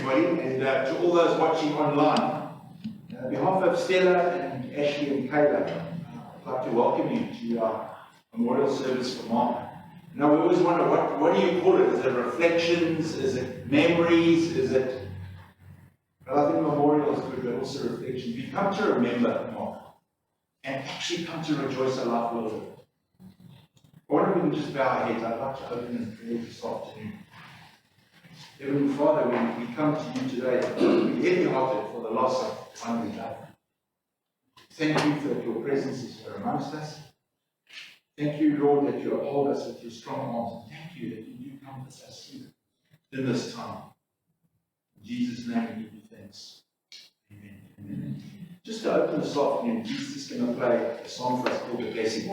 everybody, and to all those watching online. On behalf of Stella and Ashleigh and Kayla, I'd like to welcome you to our memorial service for Mark. Now, we always wonder, what do you call it? Is it reflections? Is it memories? Is it... Well, I think memorial is good, but also reflections. We come to remember Mark, and actually come to rejoice a life well lived. I wonder if we can just bow our heads. I'd like to open in prayer this afternoon. Heavenly Father, we come to you today, we're heavy-hearted for the loss of one we love. Thank you for your presence is here amongst us. Thank you, Lord, that you uphold us with your strong arms. Thank you that you do comfort us in this time. In Jesus' name we give you thanks. Amen. Amen. Just to open this afternoon, Jesus is going to play a song for us called The Blessing.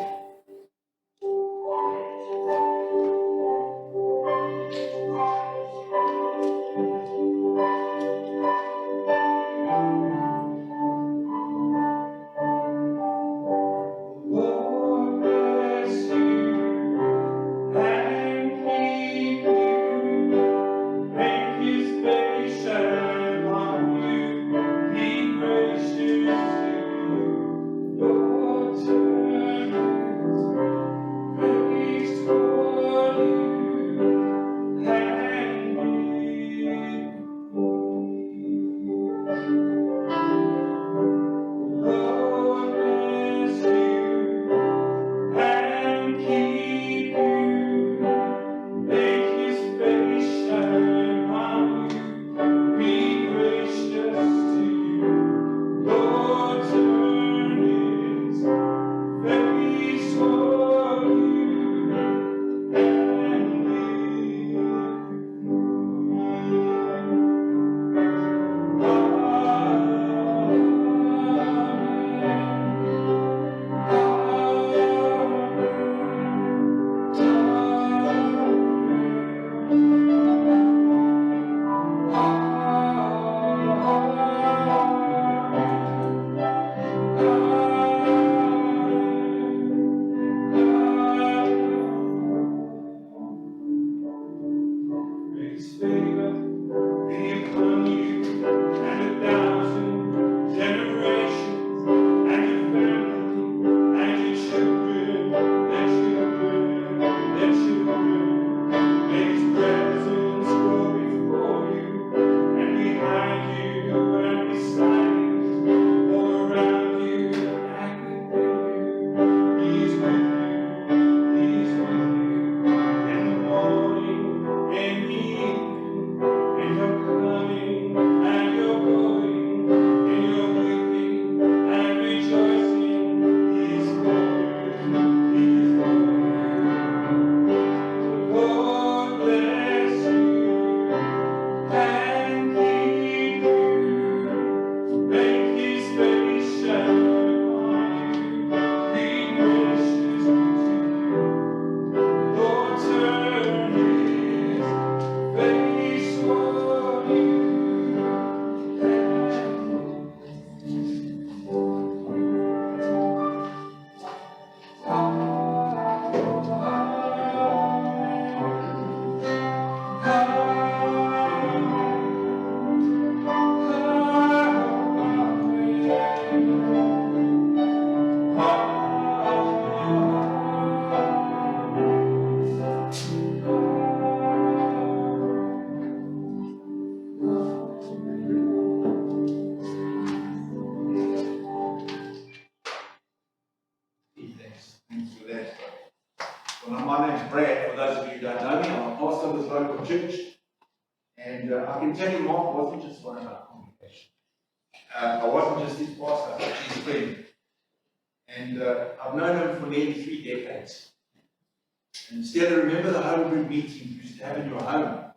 And Stella, remember the home group meetings you used to have in your home?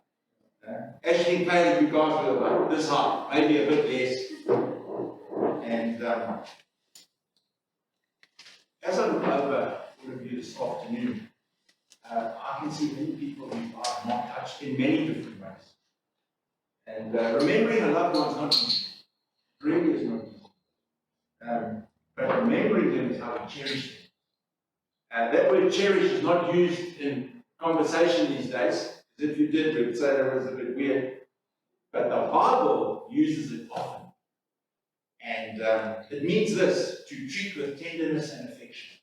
Ashleigh and Kayla, you guys were about this high, maybe a bit less. And as I look over all of you this afternoon, I can see many people who I've not touched in many different ways. And remembering a loved one's not easy. It really is not easy. But remembering them is how we cherish them. That word cherish is not used in conversation these days, as if you did, we'd say that was a bit weird. but the Bible uses it often. And it means this: to treat with tenderness and affection,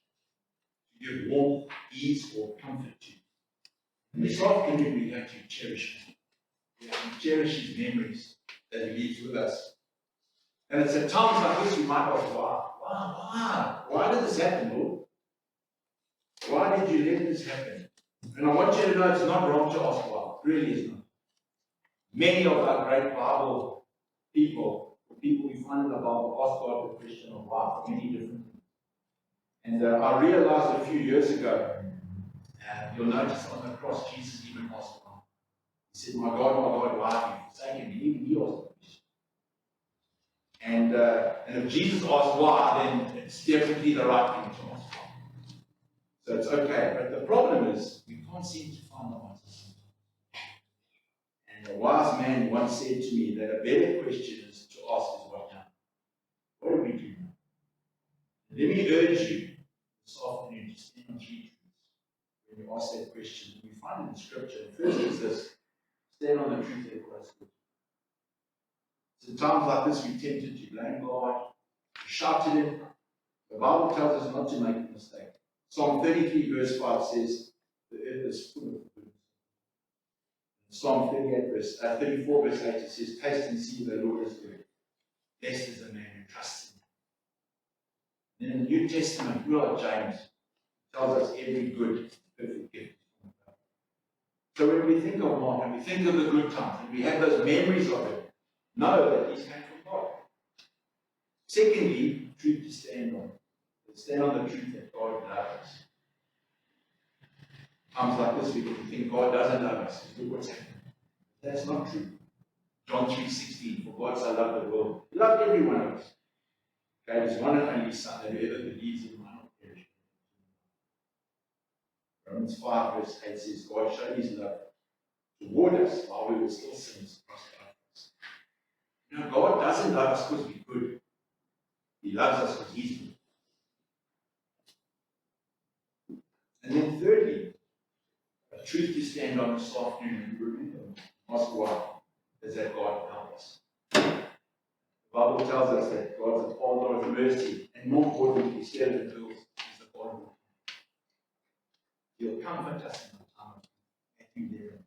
to give warmth, ease, or comfort to. And this afternoon we have to cherish him. We have to cherish his memories that he leaves with us. And it's at times like this we might ask, why did this happen, Lord? Why did you let this happen? And I want you to know it's not wrong to ask why. It really is not. Many of our great Bible people we find in the Bible, ask God the question of why for many different things. And I realized a few years ago, you'll notice on the cross, Jesus even asked why. He said, my God, why have you forsaken me? Even he asked the question. And if Jesus asked why, then it's definitely the right thing to ask why. So it's okay. But the problem is, we can't seem to find the answers. And a wise man once said to me that a better question is to ask is what now? What do we do now? Let me urge you this afternoon to stand on three truths when you ask that question. And we find in the scripture, the first is this: stand on the truth that God has given. So in times like this, we're tempted to blame God, to shout at him. The Bible tells us not to make a mistake. Psalm 33 verse 5 says, the earth is full of goodness. Psalm 34 verse 8 it says, taste and see the Lord is good. Blessed is the man who trusts in him. In the New Testament, James tells us every good, perfect gift. So when we think of Mark and we think of the good times and we have those memories of it, know that these came from God. Secondly, truth to stand on. Stand on the truth that God loves us. Times like this, we can think God doesn't love us. Look what's happening. That's not true. John 3:16, for God so loved the world. He loved every one of us. Okay, His one and only Son, that whoever believes in Him will not perish. Romans 5 verse 8 says, God showed His love toward us while we were still sinners across the earth. God doesn't love us because we're good. He loves us because He's good. And then thirdly, a truth to stand on this afternoon and remember, ask why, is that God will help us. The Bible tells us that God is the Father of mercy, and more importantly, Stella and girls, is the Father of He'll comfort us in the time of Matthew 11.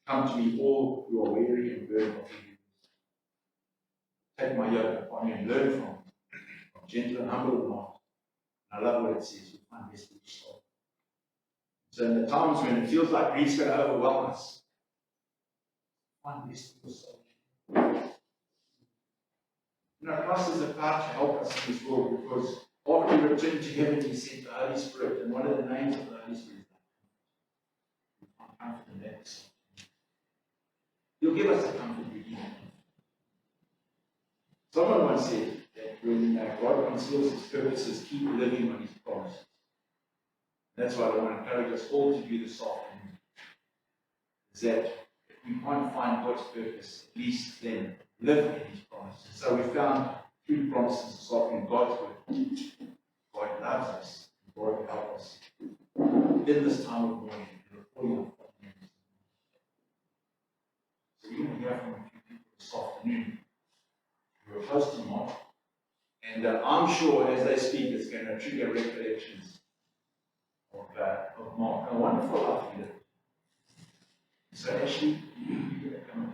Come to me, all who are weary and burdened of you. Take my yoke upon you and learn from me. I'm gentle and humble in heart. And I love what it says, you find rest for your soul. So in the times when it feels like grief's going to overwhelm us, find rest for your soul. Christ is about to help us in this world because after we return to heaven, He sent the Holy Spirit, and one of the names of the Holy Spirit is comfort in that. He'll give us the comfort we need. Someone once said that when God conceals His purposes, keep living on His promises. That's what I want to encourage us all to do this afternoon. Is that if we can't find God's purpose, at least then live in His promises. So we found three promises this afternoon. God's word. God loves us. God will help us. In this time of mourning, reporting on God. So we're going to hear from a few people this afternoon who are close to Mark. And I'm sure as they speak, it's going to trigger recollections of Mark. A wonderful life he lived. So Ashleigh, you're going to come.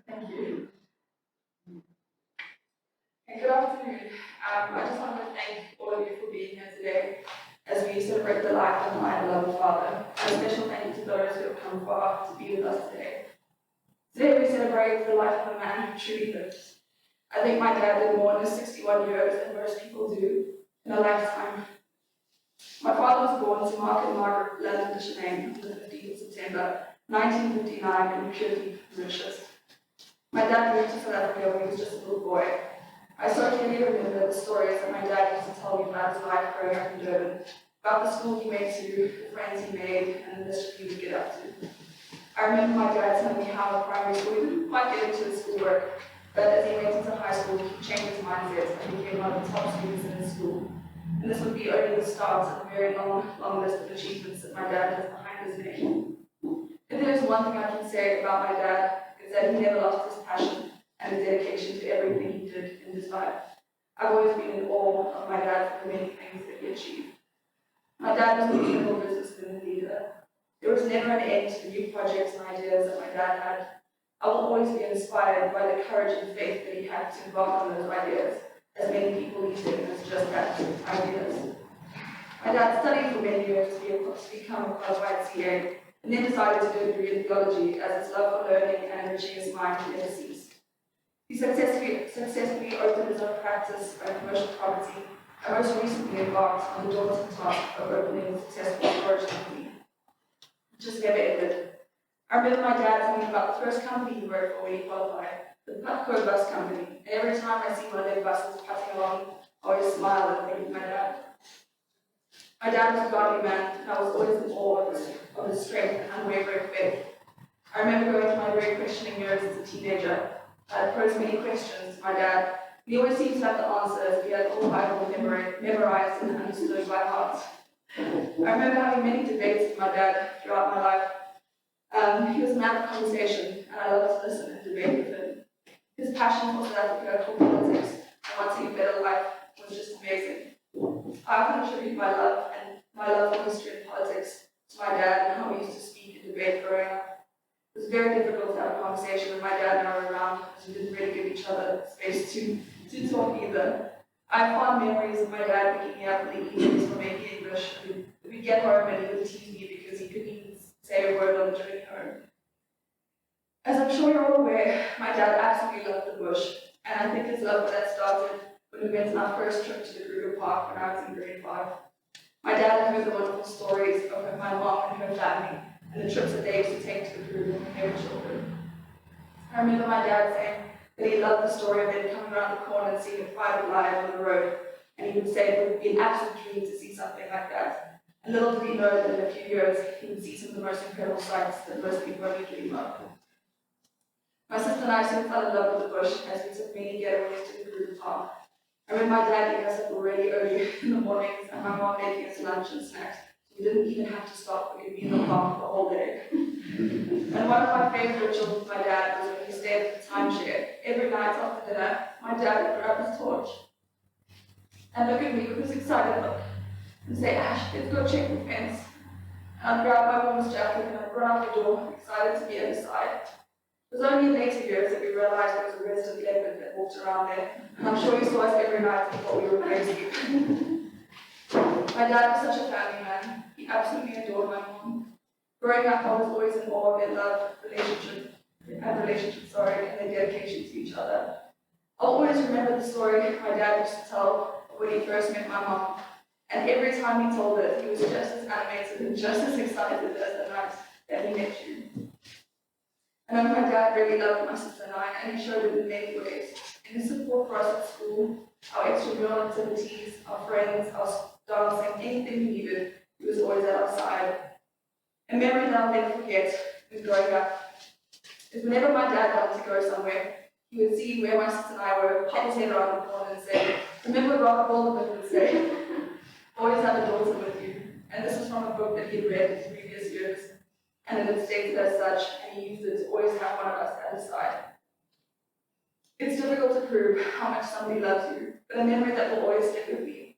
Thank you. And good afternoon. I just want to thank all of you for being here today as we celebrate the life of my beloved father. And a special thank you to those who have come far to be with us today. Today we celebrate the life of a man who truly lived. I think my dad did more in his 61 years than most people do in a lifetime. My father was born to Marc and Marc Blandin de Chalain on the 15th of September 1959 in Purity, Mauritius. My dad moved to South Africa when he was just a little boy. I so clearly remember the stories that my dad used to tell me about his life growing up in Durban, about the school he went to, the friends he made, and the mischief he would get up to. I remember my dad telling me how in primary school he didn't quite get into his schoolwork, but as he went into high school, he changed his mindset and became one of the top students in his school. And this would be only the start of a very long list of achievements that my dad has behind his name. If there's one thing I can say about my dad, it's that he never lost his passion and his dedication to everything he did in his life. I've always been in awe of my dad for the many things that he achieved. My dad was an incredible businessman and leader. There was never an end to the new projects and ideas that my dad had. I will always be inspired by the courage and faith that he had to embark on those ideas, as many people these days as just that, ideas. My dad studied for many years to become a qualified CA, and then decided to do a degree in theology, as his love for learning and enriching his mind never ceased. He successfully opened his own practice by commercial property, and most recently embarked on the daunting task of opening a successful storage company. It just never ended. I remember my dad telling me about the first company he worked for when he qualified, the Patco bus company, and every time I see one of their buses passing along, I always smile and think of my dad. My dad was a godly man, and I was always in awe of his strength and unwavering faith. I remember going through my very questioning years as a teenager. I had posed many questions to my dad. He always seemed to have the answers. He had all the Bible memorized and understood by heart. I remember having many debates with my dad throughout my life. He was a man of conversation, and I loved to listen and debate with him. His passion for South Africa, for politics, and wanting a better life was just amazing. I often attribute my love for history and politics to my dad and how we used to speak and debate growing up. It was very difficult to have a conversation with my dad and I were around because we didn't really give each other space to talk either. I have fond memories of my dad picking me up in the evenings for making English. We'd get home and he would tease me because he couldn't even say a word on the journey home. As I'm sure you're all aware, my dad absolutely loved the bush, and I think his love for that started when we went on our first trip to the Kruger Park when I was in grade 5. My dad had heard the wonderful stories of my mom and her family, and the trips that they used to take to the Kruger when they were children. I remember my dad saying that he loved the story of them coming around the corner and seeing a private lion on the road, and he would say it would be an absolute dream to see something like that. And little did he know that in a few years he would see some of the most incredible sights that most people only dream of. My sister and I soon fell in love with the bush as we took many getaways to the Kruger Park. I remember my dad getting us up already early in the mornings and my mom making us lunch and snacks, so we didn't even have to stop. We could be in the park the whole day. And one of my favorite rituals with my dad was when we stayed at the timeshare. Every night after dinner, my dad would grab his torch and look at me with his excited look and say, "Ash, let's go check the fence." And I'd grab my mom's jacket and I'd run out the door, excited to be inside. It was only in later years that we realized there was a resident leopard that walked around there, and I'm sure he saw us every night and thought we were crazy. My dad was such a family man. He absolutely adored my mom. Growing up, I was always in awe of their love, relationship, and their dedication to each other. I'll always remember the story my dad used to tell when he first met my mom, and every time he told it, he was just as animated and just as excited as the night that he met you. I know my dad really loved my sister and I, and he showed it in many ways. In his support for us at school, our extramural activities, our friends, our dancing, anything we needed, he was always at our side. A memory that I'll never forget when growing up is whenever my dad wanted to go somewhere, he would see where my sister and I were, pop his head around the corner and say, "Remember Rock Baldwin would say, always have a daughter with you." And this was from a book that he had read in previous years. And it stated as such, and he used it to always have one of us at his side. It's difficult to prove how much somebody loves you, but a memory that will always stick with me.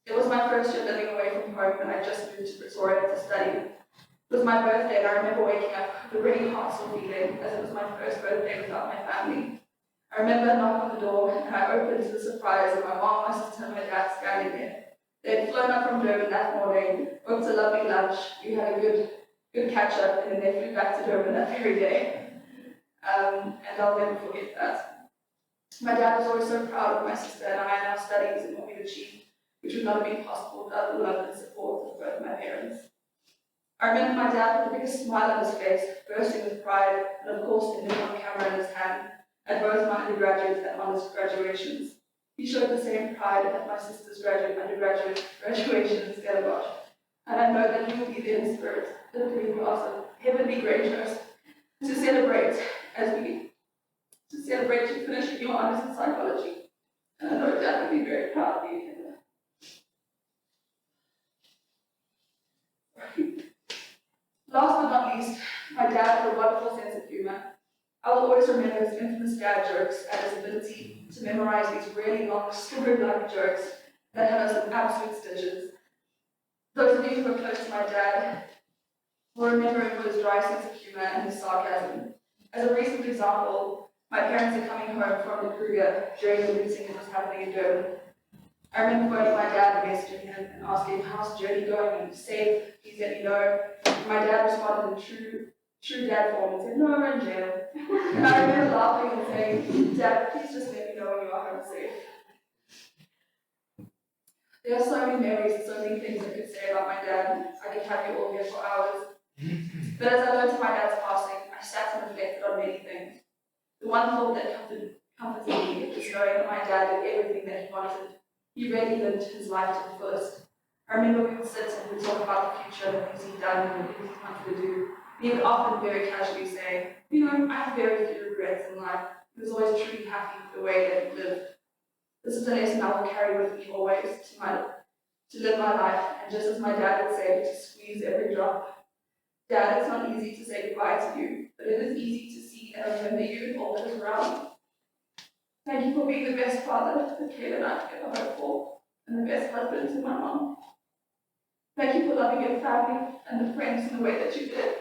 It was my first year living away from home when I just moved to Pastoral to study. It was my birthday, and I remember waking up with a really heartful feeling, as it was my first birthday without my family. I remember a knock on the door, and I opened to the surprise of my mom, my sister, and my dad standing there. They had flown up from Durban that morning, booked a lovely lunch. We had a good catch up, and then they flew back to Durban that very day. And I'll never forget that. My dad was always so proud of my sister and I and our studies and what we'd achieved, which would not have been possible without the love and support of both my parents. I remember my dad with the biggest smile on his face, bursting with pride, and of course the Nikon camera in his hand, at both my undergraduate and honors graduations. He showed the same pride at my sister's undergraduate graduation in Stella, and I know that he will be there in spirit, literally glass of heavenly greatness, to celebrate you finishing your honors in psychology. And I know Dad will be very proud of you. Last but not least, my dad had a wonderful sense of humor. I will always remember his infamous dad jokes and his ability to memorize these really long, story-like jokes that had us in absolute stitches. Those of you who are close to my dad will remember him for his dry sense of humor and his sarcasm. As a recent example, my parents are coming home from the Kruger during the looting that was happening in Durban. I remember phoning my dad and messaging him and asking how's the journey going, and safe, please let me know. And my dad responded in true dad form and said, no, we're in jail. And I remember laughing and saying, Dad, please just let me know when you are home safe. There are so many memories and so many things I could say about my dad. I could have you all here for hours. But as I learned of my dad's passing, I sat and reflected on many things. The one thought that comforted me was knowing that my dad did everything that he wanted. He really lived his life to the fullest. I remember we would sit and we would talk about the future, the things he'd done, and the things he wanted to do. He would often very casually say, you know, I have very few regrets in life. He was always truly happy with the way that he lived. This is a lesson I will carry with me always to live my life, and just as my dad would say, to squeeze every drop. Dad, it's not easy to say goodbye to you, but it is easy to see and remember you and all that is around you. Thank you for being the best father that Kayla and I could ever hope for, and the best husband to my mom. Thank you for loving your family and the friends in the way that you did.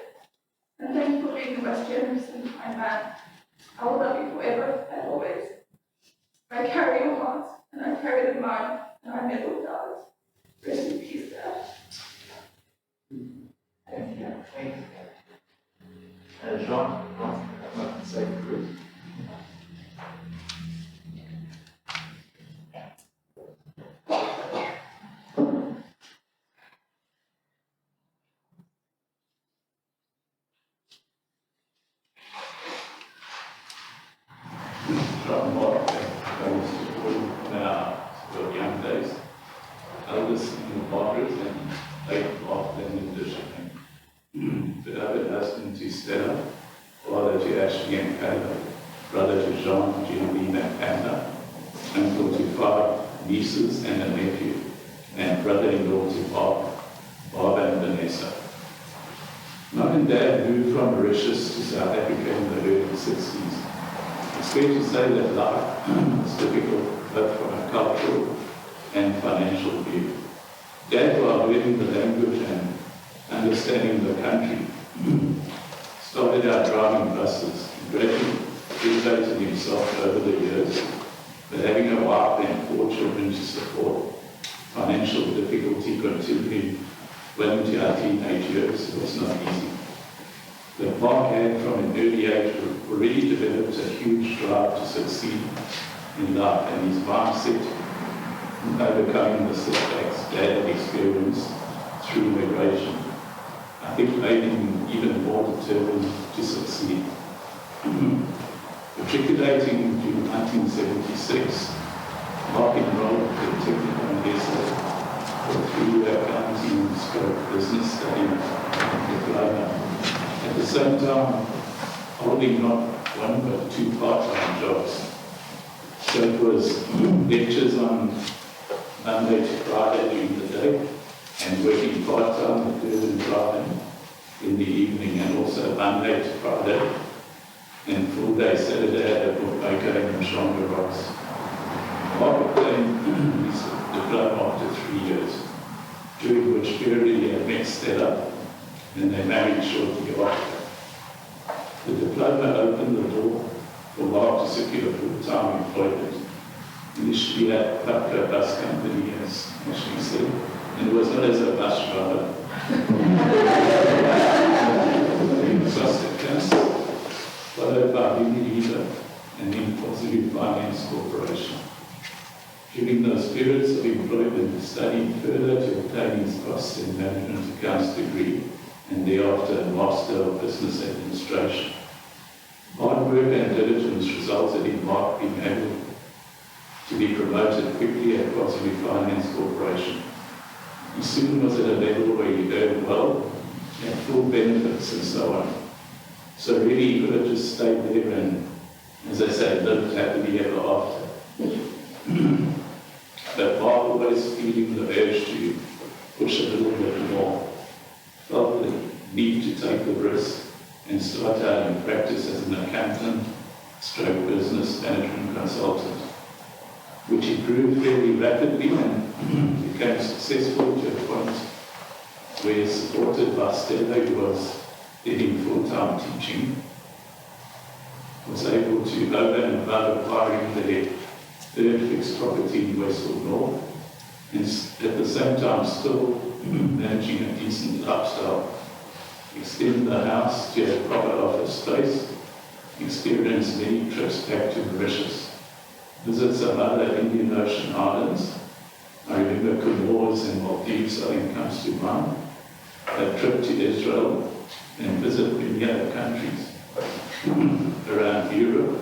And thank you for being the most generous and kind man. I will love you forever and always. I carry your heart, and I carry it in mine, and I never will doubt it. Rest in peace, Dad. Thank you. Thank you. Jean, come up and say the group. From Marc, I used to work now for young days. Eldest in Margaret and late Marc Blandin de Chalain. Beloved husband to Stella, father to Ashleigh and Kayla, brother to Jean, Jean-Yves and Anna, uncle to 5 nieces and a nephew, and brother-in-law to Barbara and Vanessa. Mum and Dad moved from Mauritius to South Africa in the early 60s. It's fair to say that life is difficult both from a cultural and financial view. Dad, while learning the language and understanding the country, started out driving buses, gradually educated himself over the years, but having a wife and 4 children to support, financial difficulty continued well into our teenage years was not easy. But Marc had from an early age already developed a huge drive to succeed in life, and his mindset in overcoming the setbacks Dad had experienced through immigration, I think made him even more determined to succeed. Matriculating in 1976, Marc enrolled in technical Indescribable for a 3-year accounting / business study diploma. At the same time, holding not 1 but 2 part-time jobs. So it was lectures on Monday to Friday during the day, and working part-time at Durban Friday in the evening, and also Monday to Friday, and full-day Saturday at a bookmaker in Shonga Rocks. Marc obtained his diploma after 3 years, during which period he had met Stella, and they married shortly after. The diploma opened the door for Marc to secure full-time employment. Initially at Pastoral bus company, as she said, and it was not as a bus driver. In Cluster Class, followed by Unilever and then Positive Finance Corporation. During those periods of employment, he studied further to obtain his cost and management accounts degree and thereafter a Master of Business Administration. Hard work and diligence resulted in Marc being able to be promoted quickly at Pastoral Finance Corporation. He soon was at a level where he earned well, had full benefits and so on. So really he could have just stayed there and, as I say, lived happily ever after. But Marc, always feeling the urge to push a little bit more, felt the need to take the risk and start out in practice as an accountant, stroke business management consultant, which he grew fairly rapidly and became successful to a point where, supported by Stella, who was in full-time teaching, was able to, over and above acquiring their third fixed property in Westfield North, and at the same time still managing a decent lifestyle, extend the house to a proper office space, experience many trips back to Mauritius, visit some other Indian Ocean islands. I remember Comores and Maldives, I think, comes to mind. A trip to Israel and visit many other countries around Europe,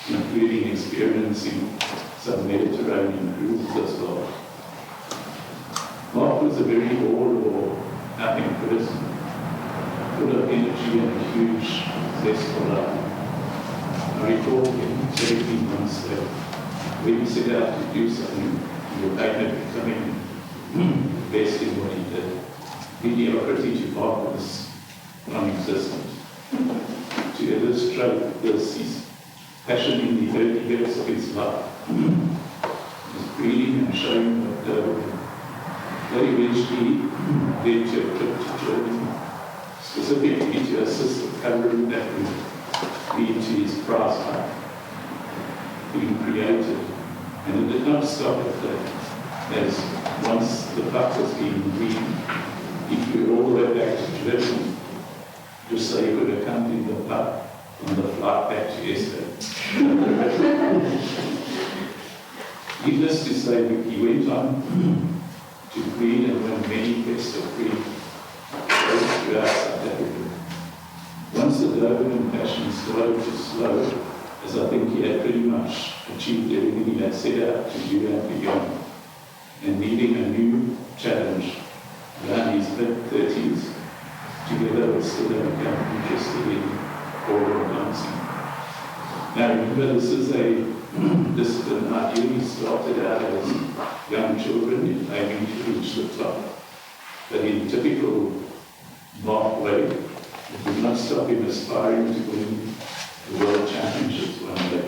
including experiencing some Mediterranean cruises as well. Marc was a very all-or-nothing person, full of energy and a huge zest for life. I recall him telling me once that when he set out to do something, he would aim at becoming the best in what he did. Mediocrity to Marc was non-existent. To illustrate this, his passion in the early years of his life was breeding and showing what Durban. That eventually led to a trip to Germany, specifically to assist the covering that would lead to his prize fight being created. And it did not stop at that, as once the puck was being green, he flew all the way back to Durban, just so he could accompany the puck on the flight back to Esther. Needless to say, he went on to breed and win many best of breed races throughout South Africa. Once the Durban passion started to slow, as I think he had pretty much achieved everything he had set out to do and beyond, and needing a new challenge around his mid-30s, together with Stella became interested in ballroom dancing. Now remember, this is a discipline ideally started out as young children aiming to reach the top, but in typical Marc way, it did not stop him aspiring to win the World Championships one day.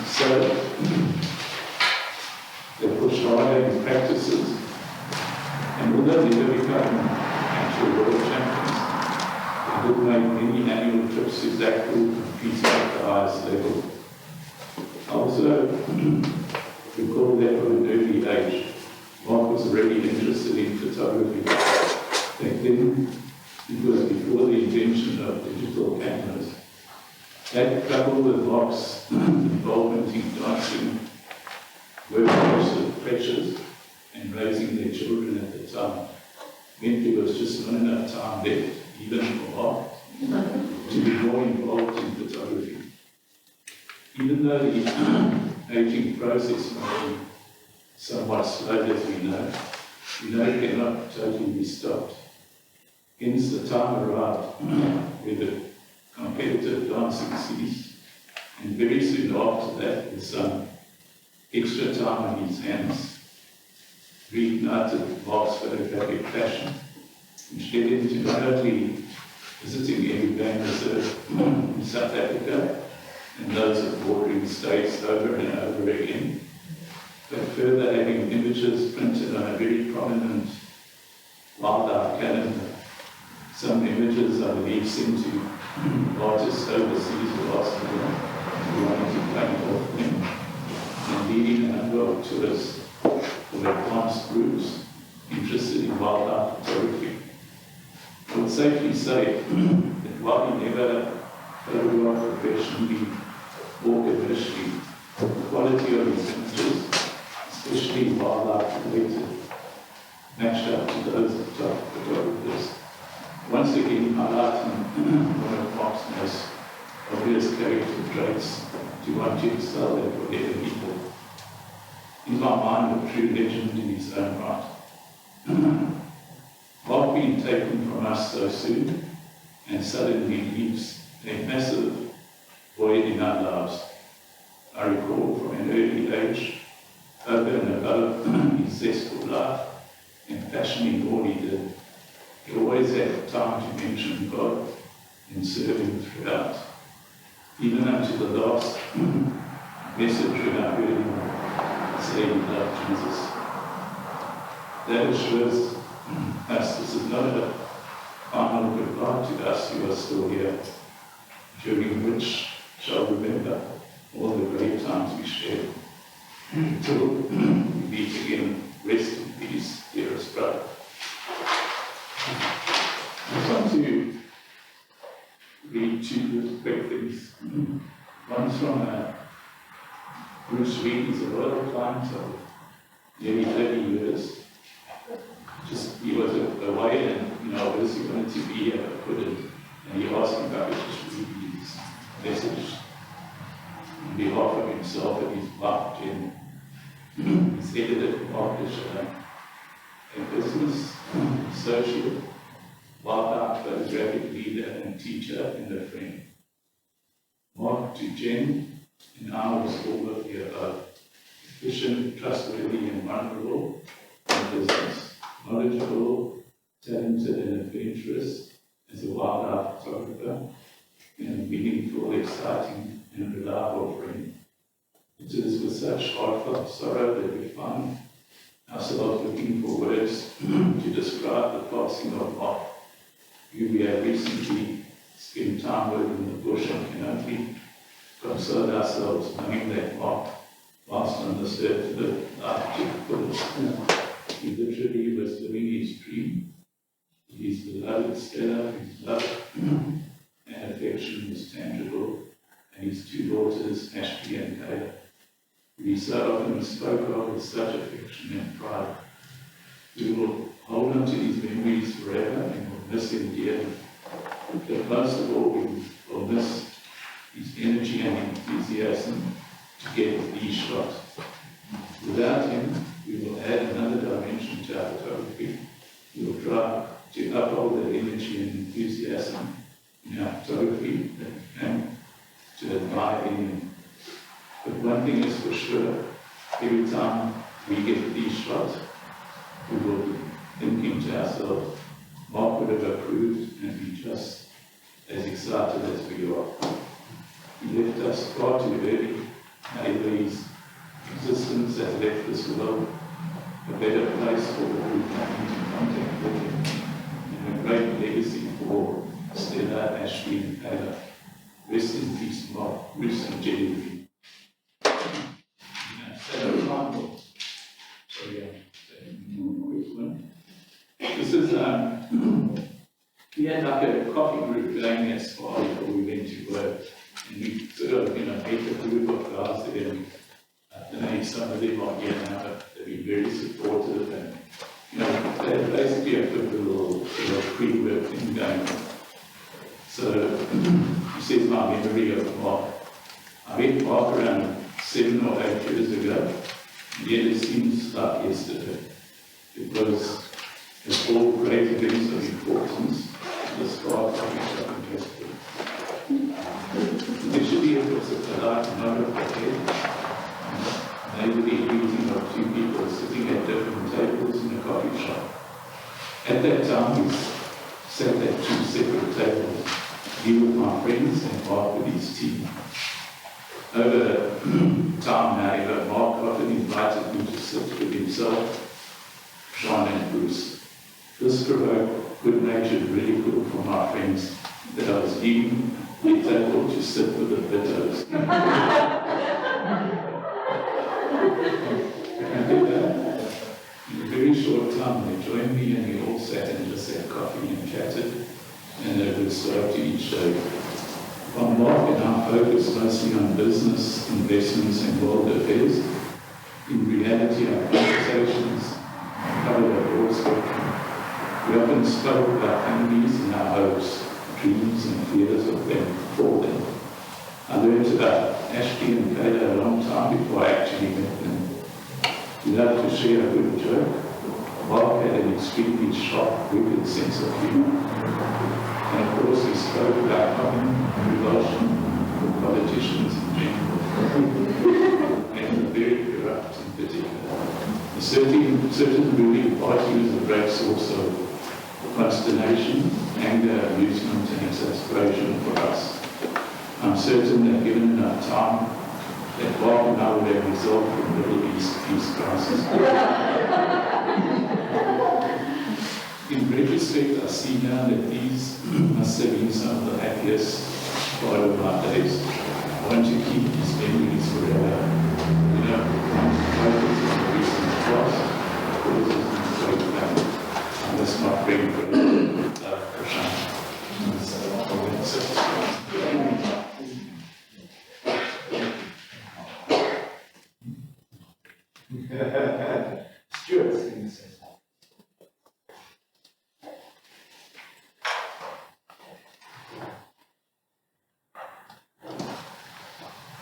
So they pushed harder in practices, and although they never become actual world champions, they did make many annual trips to Zachary, competing at the highest level. I also recall that from an early age, Marc was already interested in photography. Back then, it was before the invention of digital cameras. That, coupled with Marc's involvement in dancing, workforce with pressures, and raising their children at the time, meant there was just not enough time left, even for Marc, to be more involved in photography. Even though the aging process might be somewhat slow, as we know it cannot totally be stopped. Hence the time arrived where the competitive dancing ceased, and very soon after that, with some extra time on his hands, reignited Marc's photographic passion, which led him to not only visiting every game reserve in South Africa and those of bordering states over and over again, but further having images printed on a very prominent wildlife calendar. Some images, I believe, sent to artists overseas last year who wanted to paint off them, and leading a number of tourists from advanced groups interested in wildlife photography. I would safely say that while he never photographed professionally or commercially, the quality of his images, especially wildlife related, matched up to those of the top photographers. Once again, highlighting one of Mark's most obvious character traits to want to excel at whatever people. He's my mind a true legend in his own right. Mark being taken from us so soon and suddenly leaves a massive void in our lives. I recall from an early age, over and above his zest for life and passion in all he did, he always had time to mention God and serve him throughout. Even unto the last message when I heard him say he loved Jesus. That assures us this is not a final goodbye to us who are still here, during which shall remember all the great times we shared. Until we meet again, rest in peace, dearest brother. I want to read two quick things. One's from Bruce Reed. He's a loyal client of nearly 30 years. He was away and, obviously wanted to be here, but couldn't. And he asked me if I could just read his message on behalf of himself and his wife, Jen. He's edited Marc Blandin de Chalain, a business associate, wildlife photographic leader and teacher and a friend. Mark to Jen and I was all of the above, efficient, trustworthy and vulnerable in business, knowledgeable, talented and adventurous as a wildlife photographer, and a meaningful, exciting and reliable friend. It is with such heartfelt sorrow that we find ourselves looking for words to describe the passing of Mark, who we have recently spent time with in the bush and can only console ourselves knowing that Mark, whilst on this earth, lived life to the fullest. He literally was living his dream. His beloved Stella, whose love and affection was tangible, and his two daughters, Ashleigh and Kayla, who he so often spoke of with such affection and pride. We will hold on to these memories forever and will miss him dearly. But most of all, we will miss his energy and enthusiasm to get these shots. Without him, we will add another dimension to our photography. We will try to uphold that energy and enthusiasm in our photography that we came to admire in him. But one thing is for sure, every time we get these shots, we will be thinking to ourselves, Mark would have approved and be just as excited as we are. He left us far too early. Maybe his existence has left this world a better place for the group coming into contact with him, and a great legacy for Stella, Ashleigh, and Kayla. Rest in peace, Mark, Bruce, and Jean-Yves. This is, we had like a coffee group going as far before we went to work, and we sort of, met a group of guys there, and I don't know if some of them are here now, but they've been very supportive, and, they basically have put a little pre-work thing going on. So, this is my memory of Mark. I met Mark around 7 or 8 years ago, and yet it seems like yesterday. It was a all great events of importance in the start of each other festival. Initially, it was a polite nod of the head, maybe the meeting of two people sitting at different tables in a coffee shop. At that time, we sat at 2 separate tables, me with my friends and Mark with his team. Over time, however, Mark often invited me to sit with himself, Charlain and Bruce. This provoked good-natured ridicule from my friends that I was leaving the table to sit with the bitters. In a very short time, they joined me and we all sat and just had coffee and chatted, and they would start to each day. While Mark and I focused mostly on business, investments, and world affairs, in reality, our conversations covered a broad spectrum We often spoke about enemies and our hopes, dreams and fears of them for them. I learned about Ashleigh and Kayla a long time before I actually met them. We loved to share a good joke. Marc had an extremely sharp, wicked sense of humor. And of course, he spoke about common revulsion for politicians in general, and the very corrupt in particular. A certain ruling party was a great source of consternation, anger, amusement, and exasperation for us. I'm certain that given enough time, that Marc and I would have resolved the Middle East peace crisis. In retrospect, I see now that these must have been some of the happiest part of my days. I want to keep these memories forever. You know, focus on the recent past, causes and so back. And that's my friend for Charlain. Stuart's going to say something.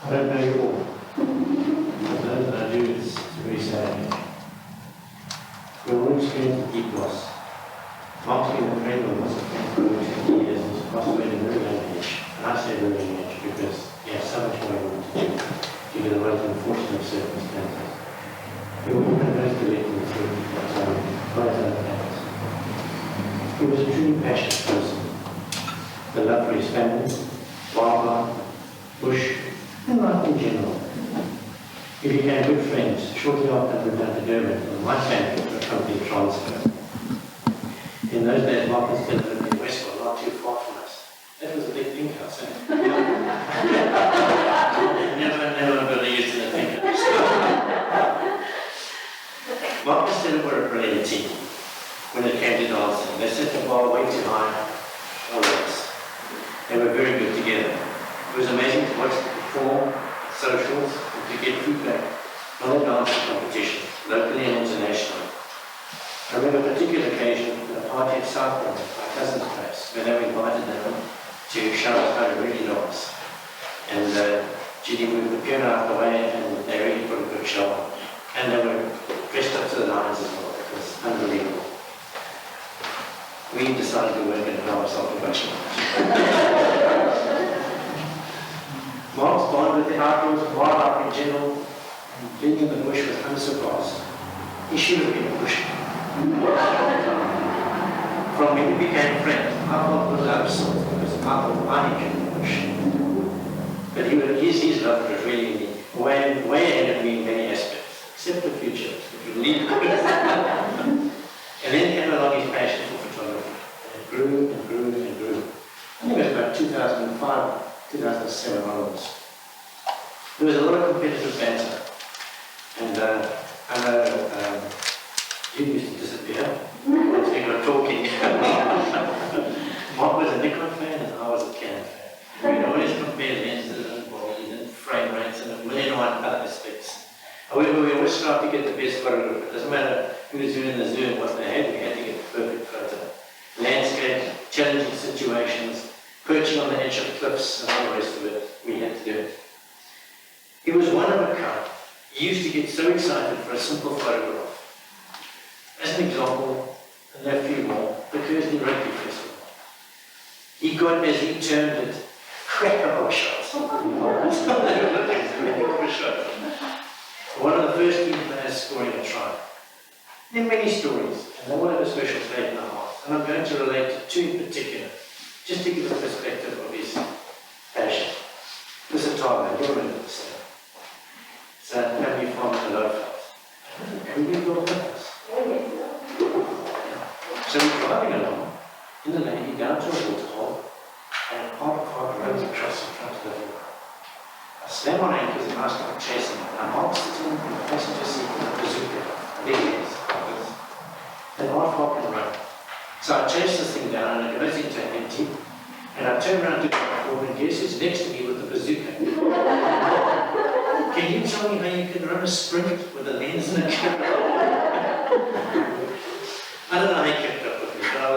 I don't know you all. But those that I do, it's very sad. We're all experiencing deep loss. Marc's been a friend of us for over 20 years and he's passed away at a very young age. And I say very young age because he has so much more he wanted to do due to the most unfortunate circumstances. He was one of those deliveries by his own parents. He was a truly passionate person. The love for his family, wildlife, bush, and life in general. We became good friends shortly after I moved down to Durban from my family for a company transfer. In those days, Marc and Stella lived in Westwood, not too far from us. That was a big pink house, eh? Never got used to the pink house. Marc and Stella were a brilliant team when it came to dancing. They set the bar way too high, always. They were very good together. It was amazing to watch them perform at socials and to get feedback on their dancing competitions, locally and internationally. I remember a particular occasion at a party at Southland, my cousin's place, where they invited them to show us how to really dance. And Judy moved the piano out the way and they really put a good show on. And they were dressed up to the nines as well. It was unbelievable. We decided we weren't going to know ourselves much. Marc's bond with the outdoors, wildlife in general, and being in the bush was unsurpassed. He should have been a bushman. From when we became friends, I thought it was Alverstone because I thought I enjoyed the bush. But his love was really way ahead of me in many aspects, except the future, which was really good. And then came along his passion for photography. And it grew and grew and grew. I think it was about 2005, 2007 onwards. There was a lot of competitive banter. And I know you used to disappear once we got talking. Marc was a Nikon fan and I was a Canon fan. We'd always compare lenses and bodies and frame rates and a million and one other aspects. However, we always tried to get the best photo. It doesn't matter who was doing the zoom, what they had, we had to get the perfect photo. Landscape, challenging situations, perching on the edge of cliffs and all the rest of it, we had to do it. He was one of a kind. He used to get so excited for a simple photograph. As an example, and there are a few more, the Kersney Rugby Festival. He got, as he termed it, cracker shots. One of the first team players scoring a try. There are many stories, and they all have a special place in our heart. And I'm going to relate to two in particular, just to give a perspective of his passion. This is Charlain, you'll remember this. It's a family farm in the Lowveld. And we built with us. So we're driving along in the lane, down to a waterhole, and a parked car runs across in front of the vehicle. I slam on anchors and I start chasing it. I'm all sitting in the passenger seat with a bazooka. There he is, like this. And I park and run. So I chase this thing down and it goes into empty. And I turn around to the forward and guess who's next to me with the bazooka? Can you tell me how you can run a sprint with a lens and a camera? I don't know how he kept up with me, but I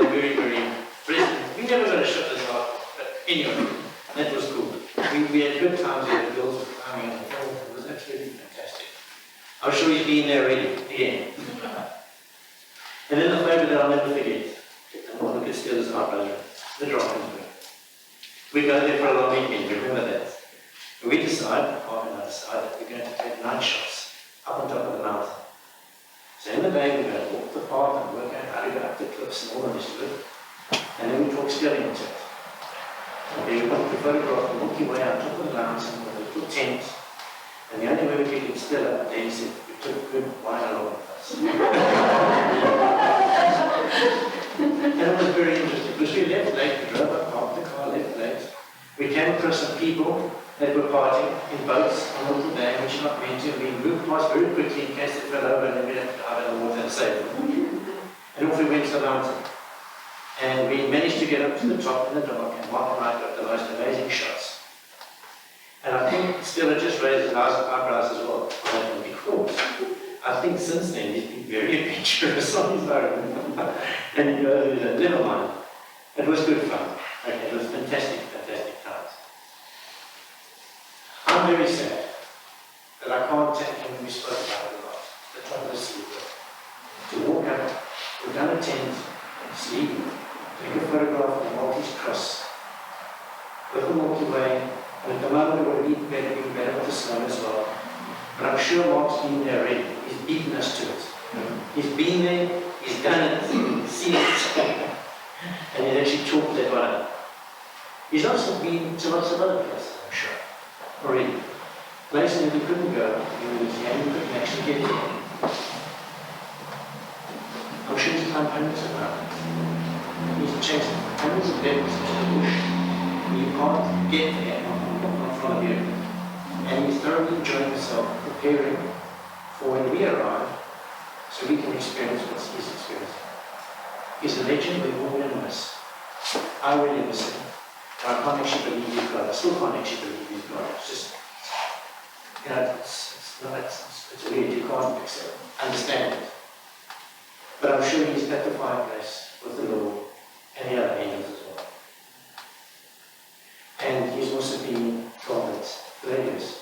of my brother, the Drakensberg. We go there for a long weekend, remember that. We decide, Mark and I decide, that we're going to take night shots up on top of the mountain. So in the day we're going to walk the path and work out how to go up the cliffs and all the rest of it. And then we talk steering into it. Okay, we got the photograph and walking way out top of the mountain with a little tent. And the only way we could get Stella, then he said, we took good wine along with us. And it was very interesting because we left late, we drove up, parked the car, left late. We came across some people that were partying in boats on a little dam, which not meant to. We moved past very quickly in case they fell over and then we'd have to dive in the water and save them. And off we went to the mountain. And we managed to get up to the top in the dark, and Mark and I got the most amazing shots. And I think Stella just raised his eyebrows as well on that one, because I think since then he's been very adventurous on his own. And he goes, never mind. It was good fun. Okay, it was fantastic, fantastic times. I'm very sad that I can't take him, we spoke about it a lot, the trouble of sleeper. To walk up, we've done a tent, sleep, take a photograph of the Maltese cross, with the Milky Way, and at the moment it would have been better with the snow as well. But I'm sure Mark's been there already. He's beaten us to it. He's been there, he's done it, he's seen it, and he's actually talked that one up. He's also been to lots of other places, I'm sure, already. Places that he couldn't go, he couldn't actually get in. I'm sure he's climbed hundreds of mountains. He's chased hundreds of levels into the bush. You can't get there not from the view. And he's thoroughly enjoying himself, preparing for when we arrive, so we can experience what he's experiencing. He's a legend we've all been miss. I will never say. I can't actually believe he's God. I still can't actually believe he's God. It's just, it's weird. You can't accept, understand it. But I'm sure he's at the fireplace with the Lord and the other angels as well. And he's also been told for ages.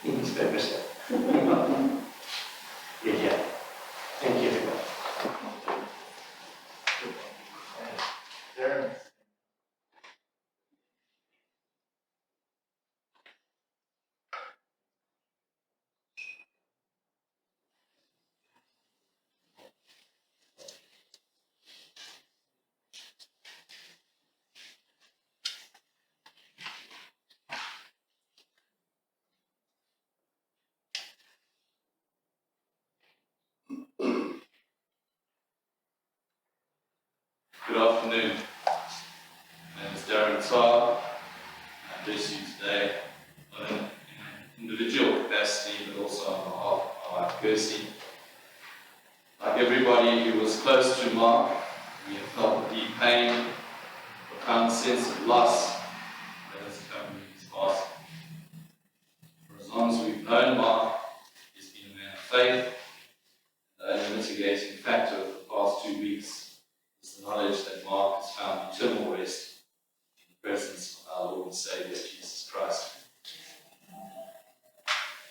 In his purpose. Yeah. Thank you, everyone. Darren. Good afternoon. My name is Darron Tarr. I address you today not in an individual capacity, but also on behalf of my wife Kirsty. Like everybody who was close to Mark, we have felt the deep pain, profound sense of loss that has accompanied his passing. For as long as we've known Mark, he's been a man of faith. The only mitigating factor of the past 2 weeks is the knowledge that Mark has found eternal rest in the presence of our Lord and Saviour, Jesus Christ.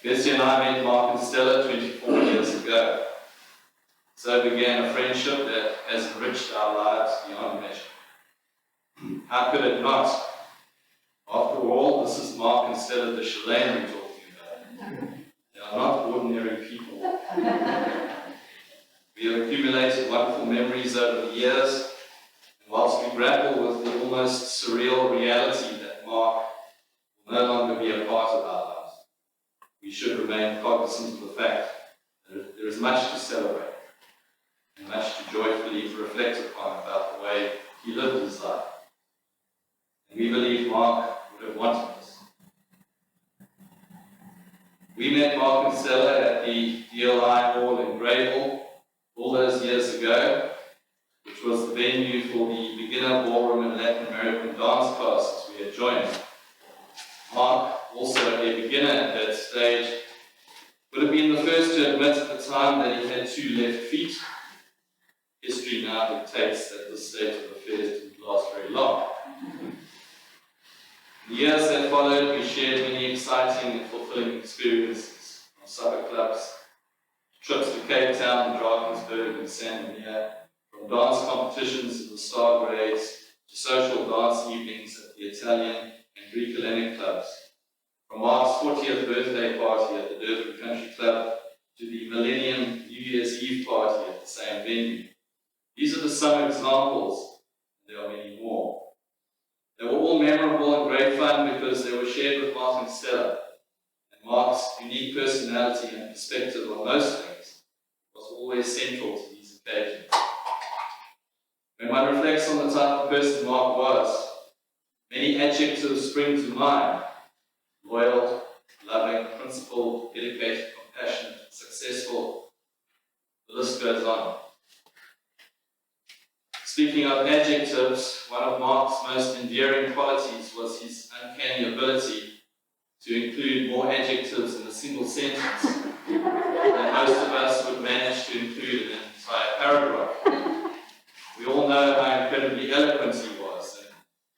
Kirsty and I met Mark and Stella 24 years ago. So began a friendship that has enriched our lives beyond measure. How could it not? After all, this is Marc and Stella de Chalain we're talking about. They are not ordinary people. We have accumulated wonderful memories over the years, and whilst we grapple with the almost surreal reality that Mark will no longer be a part of our lives, we should remain cognizant of the fact that there is much to celebrate and much to joyfully reflect upon about the way he lived his life. And we believe Mark would have wanted this. We met Mark and Stella at the DLI Hall in Greyville all those years ago, which was the venue for the beginner ballroom and Latin American dance classes we had joined. Mark, also a beginner at that stage, would have been the first to admit at the time that he had 2 left feet. History now dictates that this state of affairs didn't last very long. In the years that followed, we shared many exciting and fulfilling experiences, from supper clubs, trips to Cape Town, Drakensberg and Sandomir, from dance competitions in the star grades to social dance evenings at the Italian and Greek Hellenic clubs, from Mark's 40th birthday party at the Durban Country Club to the Millennium New Year's Eve party at the same venue. These are just some examples, and there are many more. They were all memorable and great fun because they were shared with Mark and Stella, and Mark's unique personality and perspective on most things was always central to these occasions. When one reflects on the type of person Mark was, many adjectives spring to mind: loyal, loving, principled, dedicated, compassionate, successful. The list goes on. Speaking of adjectives, one of Mark's most endearing qualities was his uncanny ability to include more adjectives in a single sentence than most of us would manage to include in an entire paragraph. We all know how incredibly eloquent he was,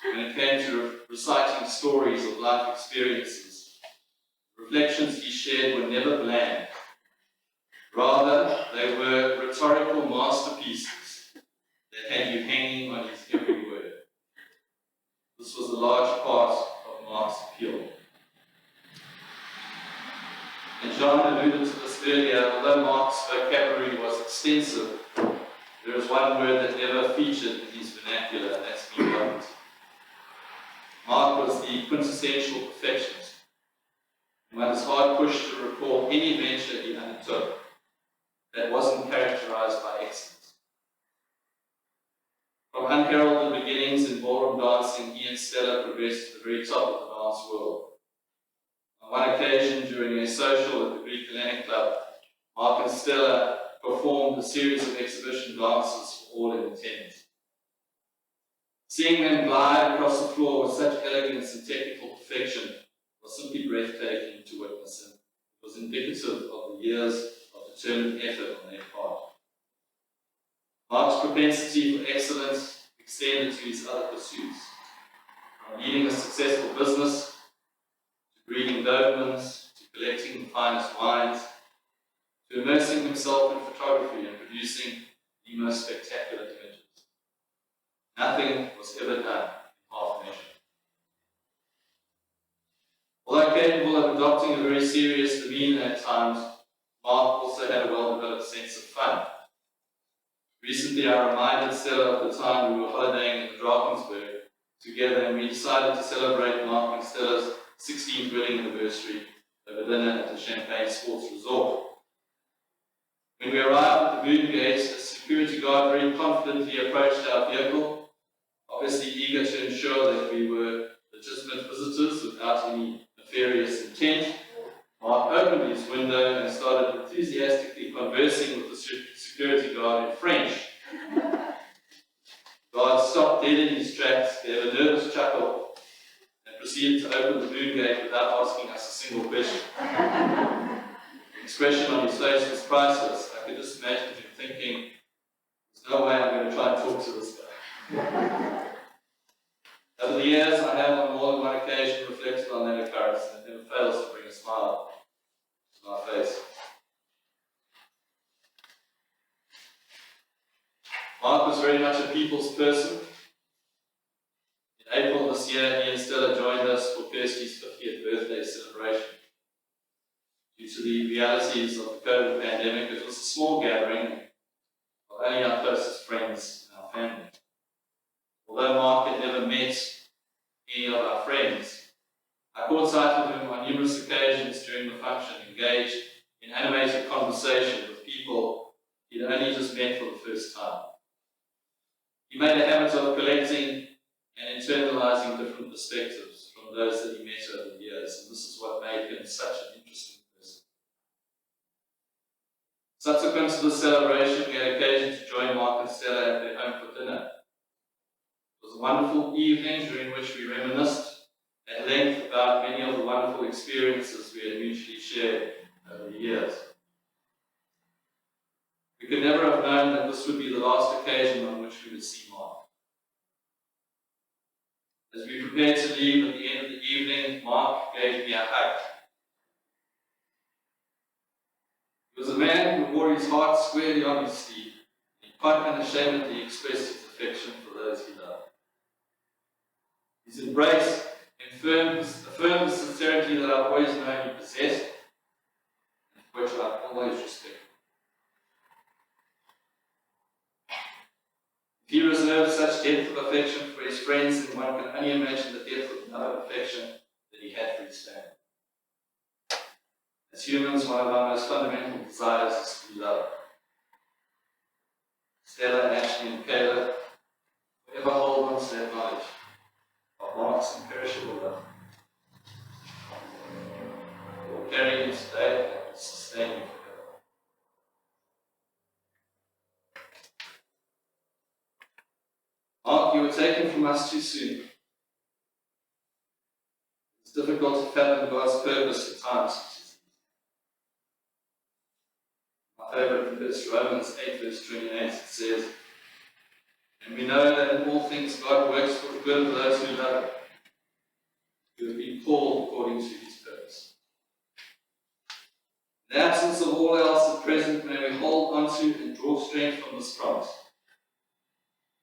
and when it came to reciting stories of life experiences, the reflections he shared were never bland. Rather, they were rhetorical masterpieces that had you hanging on his every word. This was a large part of Mark's appeal. And Jean alluded to this earlier. Although Mark's vocabulary was extensive, there is one word that never featured in his vernacular, and that's mediocrity. Mark was the quintessential perfectionist, and one is hard pushed to recall any venture he undertook that wasn't characterized by excellence. From unheralded beginnings in ballroom dancing, he and Stella progressed to the very top of the dance world. On one occasion, during a social at the Greek Hellenic Club, Mark and Stella performed a series of exhibition dances for all in attendance. Seeing them glide across the floor with such elegance and technical perfection was simply breathtaking to witness, and it was indicative of the years of determined effort on their part. Mark's propensity for excellence extended to his other pursuits, from leading a successful business, to breeding Dobermans, to collecting the finest wines, to immersing himself in photography and producing the most spectacular images. Nothing was ever done in half measure. Although capable of adopting a very serious demeanour at times, Mark also had a well-developed sense of fun. Recently, I reminded Stella of the time we were holidaying in Drakensberg together, and we decided to celebrate Mark and Stella's 16th wedding anniversary over dinner at the Champagne Sports Resort. When we arrived at the boot gate, a security guard very confidently approached our vehicle, obviously eager to ensure that we were legitimate visitors without any nefarious intent. Mark opened his window and started enthusiastically conversing with the security guard in French. The guard stopped dead in his tracks, gave a nervous chuckle, and proceeded to open the boom gate without asking us a single question. The expression on his face was priceless. I could just imagine him thinking, there's no way I'm going to try and talk to this guy. Over the years, I have on more than one occasion reflected on that occurrence, and it never fails to bring a smile to my face. Mark was very much a people's person. In April this year, he and Stella joined us for Kirsty's 50th birthday celebration. Due to the realities of the COVID pandemic, it was a small gathering of only our closest friends and our family. Although Mark had never met any of our friends, I caught sight of him on numerous occasions during the function, engaged in animated conversation with people he'd only just met for the first time. He made a habit of collecting and internalizing different perspectives from those that he met over the years, and this is what made him such an interesting person. Subsequent to the celebration, we had occasion to join Mark and Stella at their home for dinner. It was a wonderful evening during which we reminisced at length about many of the wonderful experiences we had mutually shared over the years. We could never have known that this would be the last occasion on which we would see Mark. As we prepared to leave at the end of the evening, Mark gave me a hug. He was a man who wore his heart squarely on his sleeve. He quite unashamedly expressed his affection for those he loved. His embrace affirmed the sincerity that I've always known he possessed, and for which I've always respected. If he reserved such depth of affection for his friends, then one can only imagine the depth of love and affection that he had for his family. As humans, one of our most fundamental desires is to be loved. Stella, Ashleigh, and Kayla forever hold on to that knowledge of Marc's imperishable love. It will carry you today and will sustain you forever. Marc, you were taken from us too soon. It's difficult to fathom God's purpose at times. My favourite verse, Romans 8, verse 28, it says, "And we know that in all things God works for the good of those who love Him, who have been called according to His purpose." In the absence of all else at present, may we hold on to and draw strength from this promise,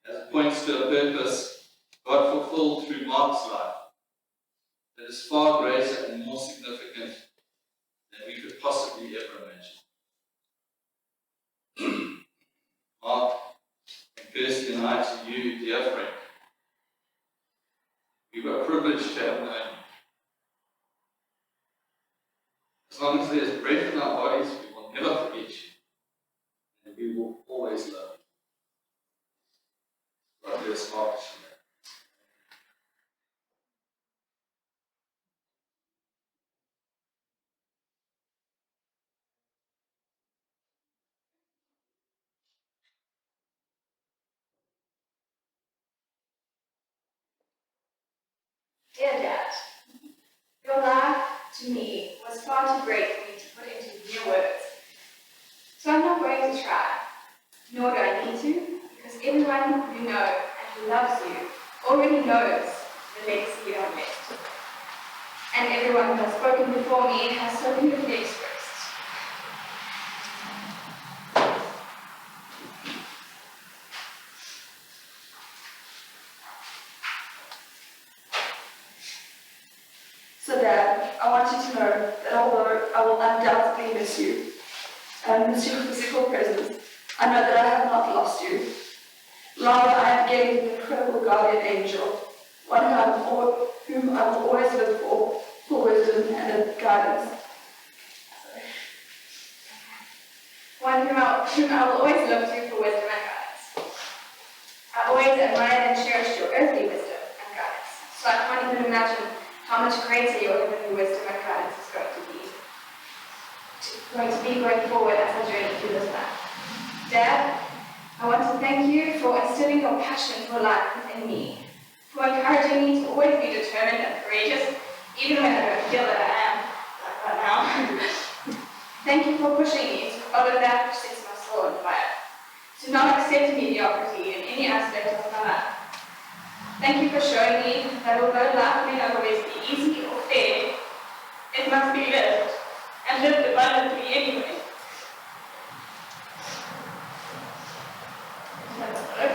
as it points to a purpose God fulfilled through Marc's life that is far greater and more significant than we could possibly ever imagine. Marc, and Kirsty and I to you, dear friend, we were privileged to have known you. As long as there is breath in our bodies, we will never forget you, and we will always love you. God bless Marc. Dear Dad, your life to me was far too great for me to put into mere words. So I'm not going to try, nor do I need to, because everyone you know and who loves you already knows the legacy you have left. And everyone who has spoken before me has so beautifully expressed. So Dad, I want you to know that although I will undoubtedly miss you, and miss your physical presence, I know that I have not lost you. Rather, I have gained an incredible guardian angel, one whom I will always look for wisdom and guidance. One whom I will always look to for wisdom and guidance. I always admired and cherished your earthly wisdom and guidance, so I can't even imagine how much greater your heavenly wisdom and guidance is going to be going forward as I journey through this life. Dad, I want to thank you for instilling your passion for life within me, for encouraging me to always be determined and courageous, even when I don't feel that I am, like right now. Thank you for pushing me to follow that which sets my soul on fire, to not accept mediocrity in any aspect of my life. Thank you for showing me that although life may not always be easy or fair, it must be lived, and lived abundantly anyway.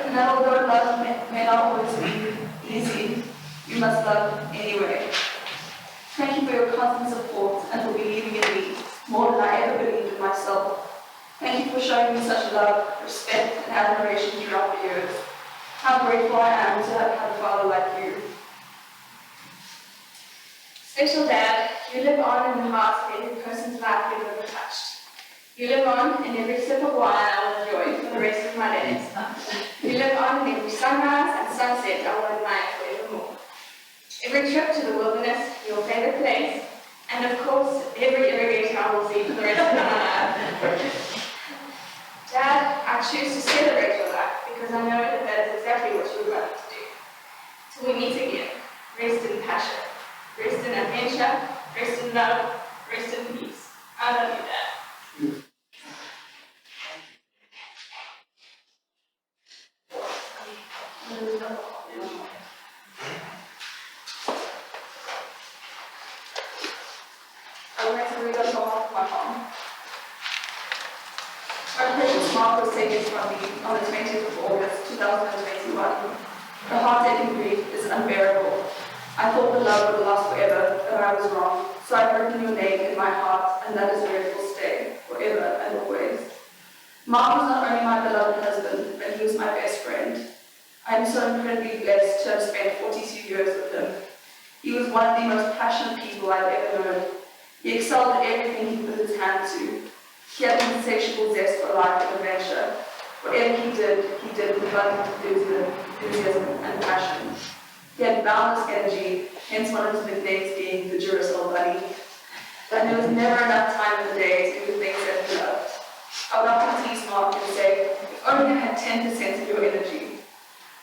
And that although love may not always be easy, you must love anyway. Thank you for your constant support and for believing in me more than I ever believed in myself. Thank you for showing me such love, respect, and admiration throughout the years. How grateful I am to have had a father like you. Special Dad, you live on in the hearts of every person's life you've ever touched. You live on in every sip of wine I will enjoy for the rest of my days. You live on in every sunrise and sunset I will admire forevermore. Every trip to the wilderness, your favourite place, and of course, every irrigator I will see for the rest of my life. Dad, I choose to celebrate your life because I know that that is exactly what you would like to do. Till we meet again, rest in passion, rest in adventure, rest in love, rest in peace. I love you, Dad. I would like to read us all my mom. Our precious Mark was taken from me on the 20th of August, 2021. The heartache and grief is unbearable. I thought the love would last forever, but I was wrong. So I've written your name in my heart, and that is where it will stay, forever and always. Mark was not only my beloved husband, but he was my best friend. I am so incredibly blessed to have spent 42 years with him. He was one of the most passionate people I've ever known. He excelled at everything he put his hand to. He had an insatiable zest for life and adventure. Whatever he did with abundant enthusiasm and passion. He had boundless energy, hence one of his nicknames being the Duracell Bunny. And there was never enough time in the day to do the things that he loved. I would often tease Mark and say, if only I had 10% of your energy.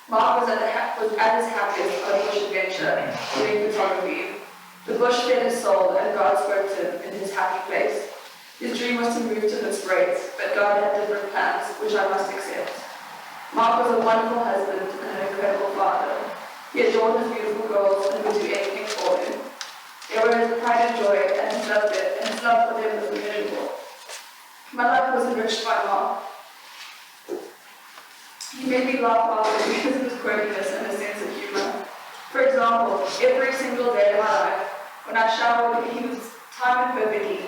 Mark was at his happiest on a bush adventure, doing photography. The bush fed his soul, and God spoke to him in his happy place. His dream was to move to Hoodspruit, but God had different plans, which I must accept. Mark was a wonderful husband and an incredible father. He adored his beautiful girls and would do anything for them. They were his pride and joy, and he loved it, and his love for them was immeasurable. My life was enriched by Mark. He made me laugh often because of his quirkiness and his sense of humor. For example, every single day of my life, when I showered, he would time it perfectly,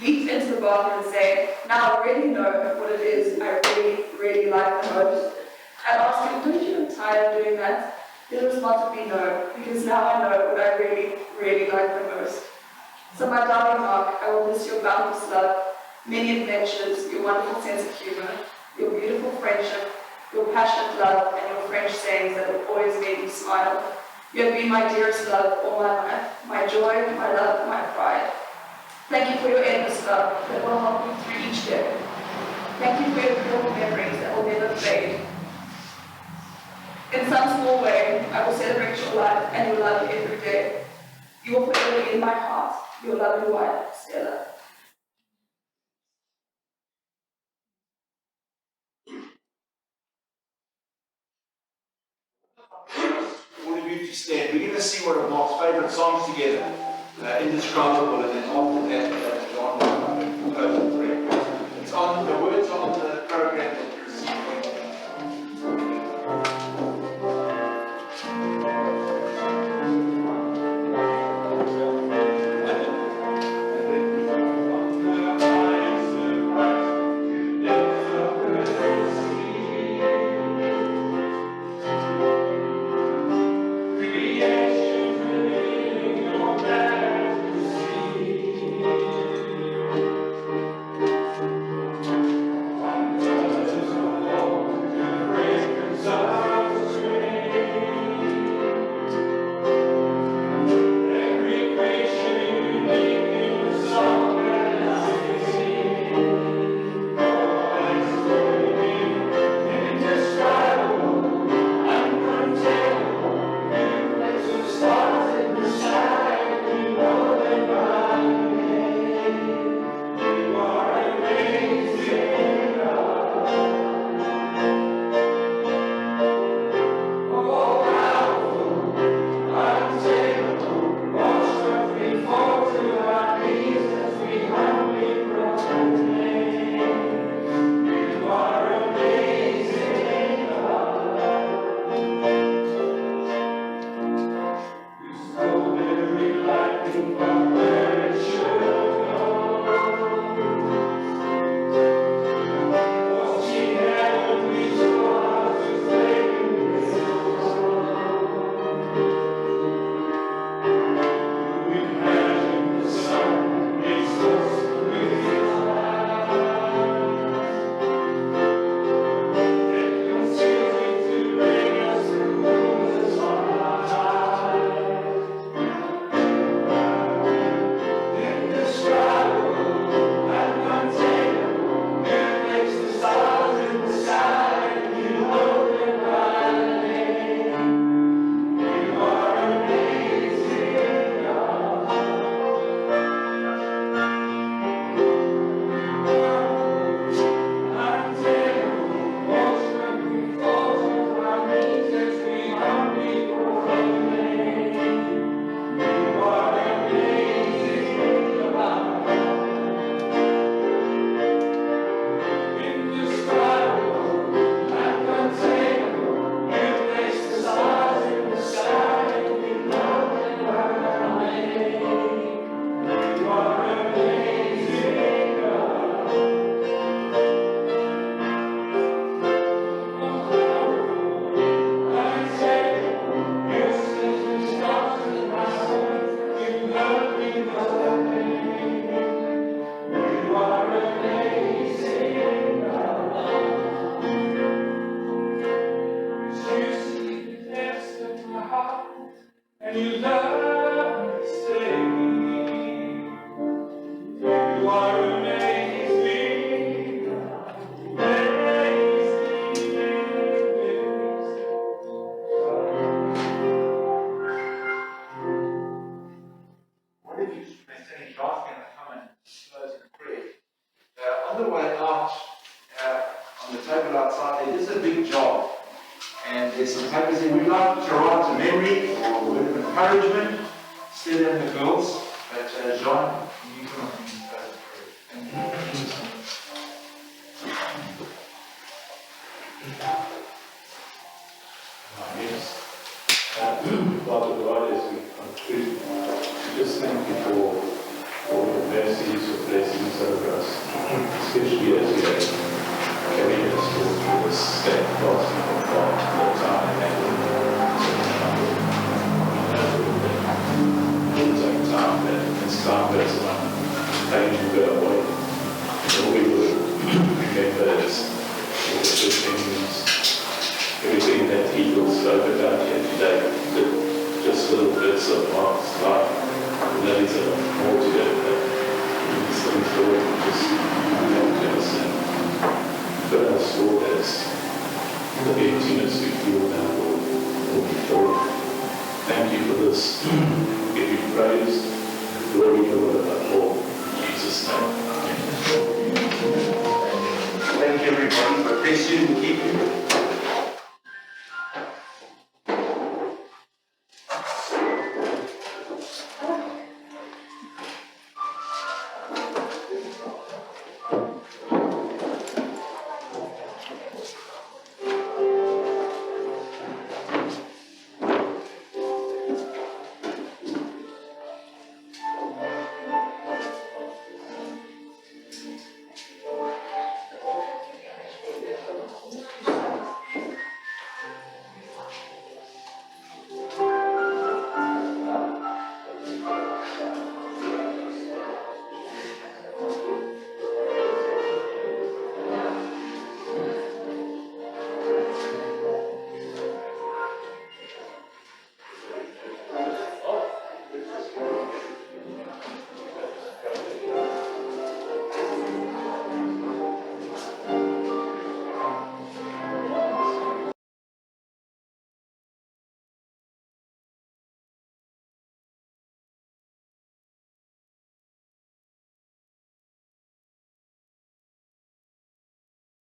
leap into the bathroom and say, now I really know what it is I really, really like the most. I'd ask him, don't you get tired of doing that? His response would be no, because now I know what I really, really like the most. So my darling Mark, I will miss your boundless love, many adventures, your wonderful sense of humor, your beautiful friendship, your passionate love, and your French sayings that have always made me smile. You have been my dearest love all my life, my joy, my love, my pride. Thank you for your endless love that will help me through each day. Thank you for your beautiful memories that will never fade. In some small way, I will celebrate your life and your love every day. You will forever be in my heart, your lovely wife, Stella. All of you to stand. We're going to sing one of Mark's favourite songs together, Indescribable, and then after that, John will close in prayer. It's on, the words are on the program that you're receiving. Creation, other way out, on the table outside, there is a big job. And there's some papers there. We'd like to write a memory or a word of encouragement, Stella and the girls. But Jean, you come up and say the prayer. Thank you. Yes. Father God, as we conclude, we just thank you for all your mercies, your blessings over us, especially as you have carried us through this steadfast and God, the time ahead. It will take time, but it's time that's when pain will go away. All we will remember is all the good things, everything that he will spoke about here today, just little bits of Mark's life. And there is a lot more to it, but these things will just help us and fill us, Lord, as the emptiness we feel now, Lord, will be filled. Thank you for this. Give you praise, glory, Lord, in Jesus' name. Thank you, everybody. God bless you and keep you.